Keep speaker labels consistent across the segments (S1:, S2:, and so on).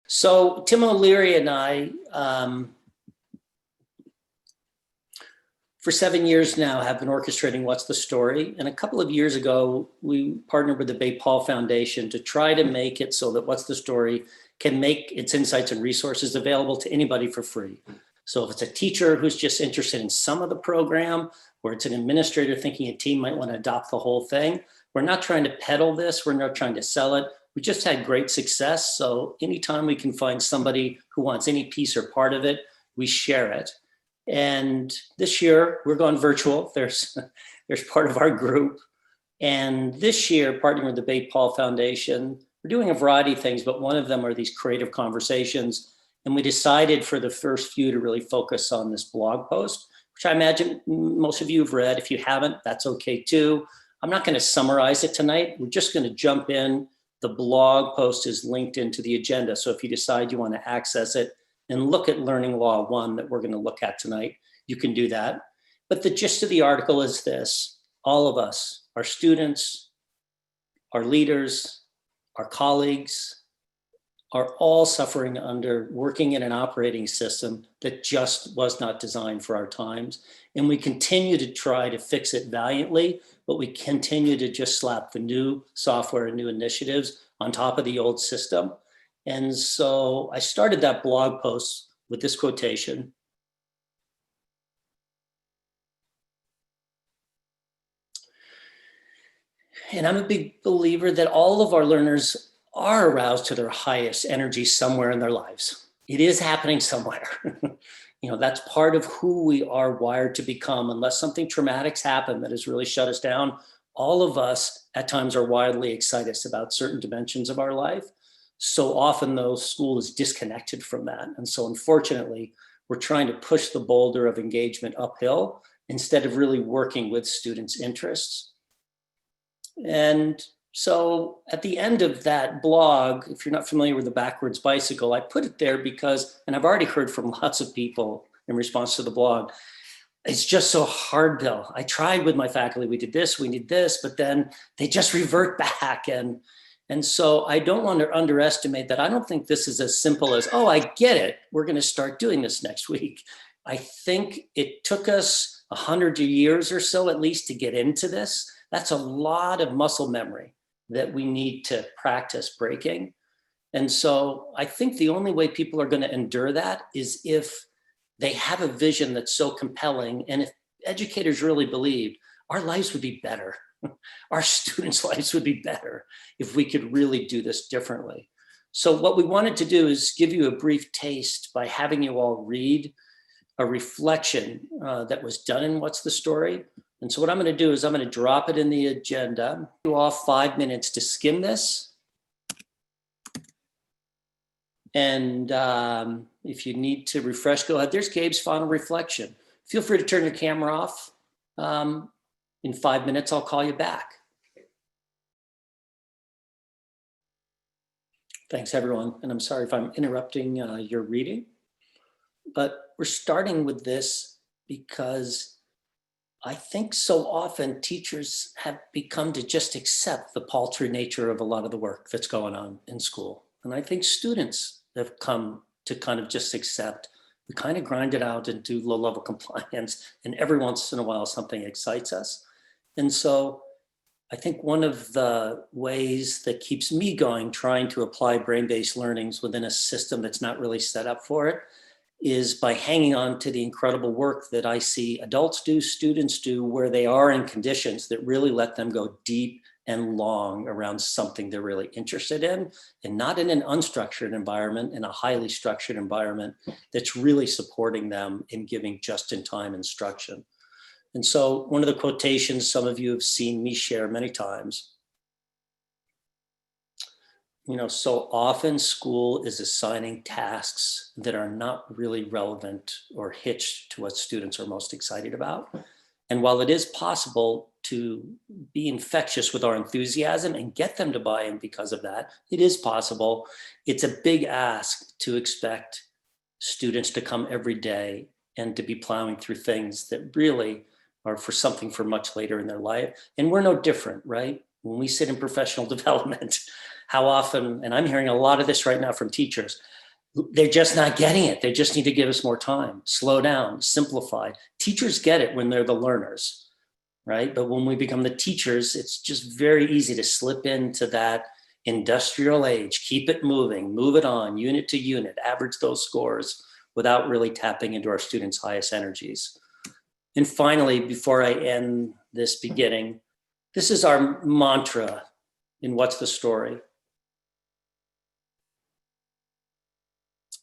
S1: So Tim O'Leary and I, for 7 years now, have been orchestrating What's the Story? And a couple of years ago, we partnered with the Bay Paul Foundation to try to make it so that What's the Story can make its insights and resources available to anybody for free. So if it's a teacher who's just interested in some of the program, or it's an administrator thinking a team might want to adopt the whole thing, we're not trying to peddle this, we're not trying to sell it. We just had great success. So anytime we can find somebody who wants any piece or part of it, we share it. And this year we're going virtual. There's part of our group. And this year, partnering with the Bay Paul Foundation, we're doing a variety of things, but one of them are these creative conversations. And we decided for the first few to really focus on this blog post, which I imagine most of you have read. If you haven't, that's okay too. I'm not going to summarize it tonight. We're just going to jump in. The blog post is linked into the agenda. So if you decide you want to access it and look at Learning Law 1 that we're going to look at tonight, you can do that. But the gist of the article is this: all of us, our students, our leaders, our colleagues, are all suffering under working in an operating system that just was not designed for our times. And we continue to try to fix it valiantly, but we continue to just slap the new software and new initiatives on top of the old system. And so I started that blog post with this quotation. And I'm a big believer that all of our learners are aroused to their highest energy somewhere in their lives. It is happening somewhere. That's part of who we are wired to become. Unless something traumatic's happened that has really shut us down, all of us at times are wildly excited about certain dimensions of our life. So often though, school is disconnected from that. And so unfortunately, we're trying to push the boulder of engagement uphill instead of really working with students' interests. And so at the end of that blog, if you're not familiar with the backwards bicycle, I put it there because, and I've already heard from lots of people in response to the blog, it's just so hard, Bill. I tried with my faculty, we did this, but then they just revert back. And so I don't want to underestimate that. I don't think this is as simple as, oh, I get it, we're going to start doing this next week. I think it took us 100 years or so at least to get into this. That's a lot of muscle memory that we need to practice breaking. And so I think the only way people are going to endure that is if they have a vision that's so compelling. And if educators really believed our lives would be better, our students' lives would be better if we could really do this differently. So what we wanted to do is give you a brief taste by having you all read a reflection that was done in What's the Story? And so what I'm going to do is I'm going to drop it in the agenda. You all 5 minutes to skim this. And if you need to refresh, go ahead. There's Gabe's final reflection. Feel free to turn your camera off. In 5 minutes, I'll call you back. Thanks, everyone. And I'm sorry if I'm interrupting your reading. But we're starting with this because I think so often teachers have become to just accept the paltry nature of a lot of the work that's going on in school. And I think students have come to kind of just accept, we kind of grind it out and do low-level compliance, and every once in a while something excites us. And so I think one of the ways that keeps me going, trying to apply brain-based learnings within a system that's not really set up for it, is by hanging on to the incredible work that I see adults do, students do, where they are in conditions that really let them go deep and long around something they're really interested in, and not in an unstructured environment, in a highly structured environment that's really supporting them in giving just-in-time instruction. And so one of the quotations some of you have seen me share many times, so often school is assigning tasks that are not really relevant or hitched to what students are most excited about. And while it is possible to be infectious with our enthusiasm and get them to buy in because of that, it is possible. It's a big ask to expect students to come every day and to be plowing through things that really are for something for much later in their life. And we're no different, right? When we sit in professional development, how often, and I'm hearing a lot of this right now from teachers, they're just not getting it. They just need to give us more time, slow down, simplify. Teachers get it when they're the learners, right? But when we become the teachers, it's just very easy to slip into that industrial age, keep it moving, move it on, unit to unit, average those scores without really tapping into our students' highest energies. And finally, before I end this beginning, this is our mantra in What's the Story?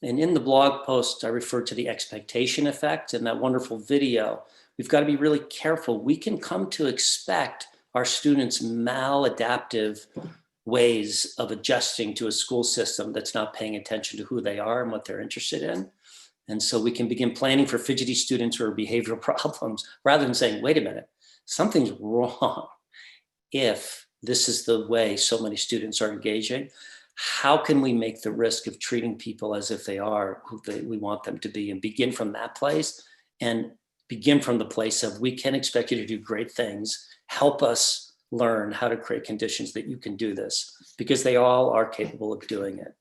S1: And in the blog post, I referred to the expectation effect and that wonderful video. We've got to be really careful. We can come to expect our students' maladaptive ways of adjusting to a school system that's not paying attention to who they are and what they're interested in. And so we can begin planning for fidgety students or behavioral problems rather than saying, wait a minute, something's wrong if this is the way so many students are engaging. How can we make the risk of treating people as if they are who we want them to be, and begin from that place, and begin from the place of, we can expect you to do great things. Help us learn how to create conditions that you can do this, because they all are capable of doing it.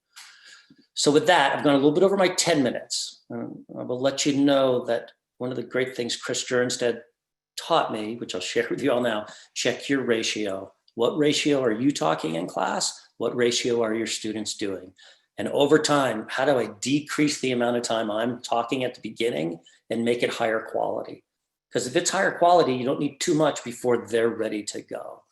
S1: So with that, I've gone a little bit over my 10 minutes. I will let you know that one of the great things Chris Jernstead taught me, which I'll share with you all now, check your ratio. What ratio are you talking in class? What ratio are your students doing? And over time, how do I decrease the amount of time I'm talking at the beginning and make it higher quality? Because if it's higher quality, you don't need too much before they're ready to go.